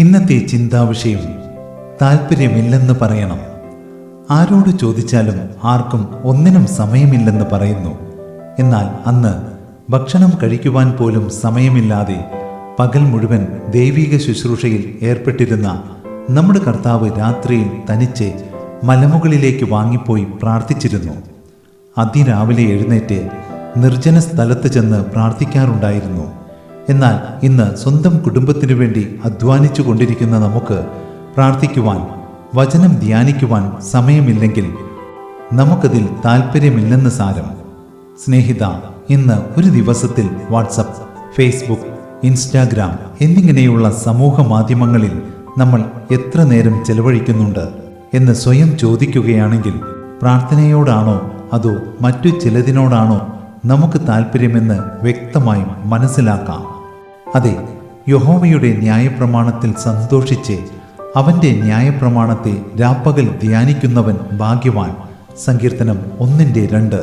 ഇന്നത്തെ ചിന്താവിഷയം താല്പര്യമില്ലെന്ന് പറയണം. ആരോട് ചോദിച്ചാലും ആർക്കും ഒന്നിനും സമയമില്ലെന്ന് പറയുന്നു. എന്നാൽ അന്ന് ഭക്ഷണം കഴിക്കുവാൻ പോലും സമയമില്ലാതെ പകൽ മുഴുവൻ ദൈവിക ശുശ്രൂഷയിൽ ഏർപ്പെട്ടിരുന്ന നമ്മുടെ കർത്താവ് രാത്രിയിൽ തനിച്ച് മലമുകളിലേക്ക് വാങ്ങിപ്പോയി പ്രാർത്ഥിച്ചിരുന്നു. അതിരാവിലെ എഴുന്നേറ്റ് നിർജ്ജന സ്ഥലത്ത് ചെന്ന് പ്രാർത്ഥിക്കാറുണ്ടായിരുന്നു. എന്നാൽ ഇന്ന് സ്വന്തം കുടുംബത്തിനു വേണ്ടി അധ്വാനിച്ചു കൊണ്ടിരിക്കുന്ന നമുക്ക് പ്രാർത്ഥിക്കുവാൻ, വചനം ധ്യാനിക്കുവാൻ സമയമില്ലെങ്കിൽ നമുക്കതിൽ താല്പര്യമില്ലെന്ന് സാരം. സ്നേഹിത, ഇന്ന് ഒരു ദിവസത്തിൽ വാട്സപ്പ്, ഫേസ്ബുക്ക്, ഇൻസ്റ്റാഗ്രാം എന്നിങ്ങനെയുള്ള സമൂഹ മാധ്യമങ്ങളിൽ നമ്മൾ എത്ര നേരം ചെലവഴിക്കുന്നുണ്ട് എന്ന് സ്വയം ചോദിക്കുകയാണെങ്കിൽ പ്രാർത്ഥനയോടാണോ അതോ മറ്റു ചിലതിനോടാണോ നമുക്ക് താല്പര്യമെന്ന് വ്യക്തമായി മനസ്സിലാക്കാം. അതെ, യഹോവയുടെ ന്യായപ്രമാണത്തിൽ സന്തോഷിച്ച് അവൻ്റെ ന്യായപ്രമാണത്തെ രാപ്പകൽ ധ്യാനിക്കുന്നവൻ ഭാഗ്യവാൻ. സങ്കീർത്തനം 1:2.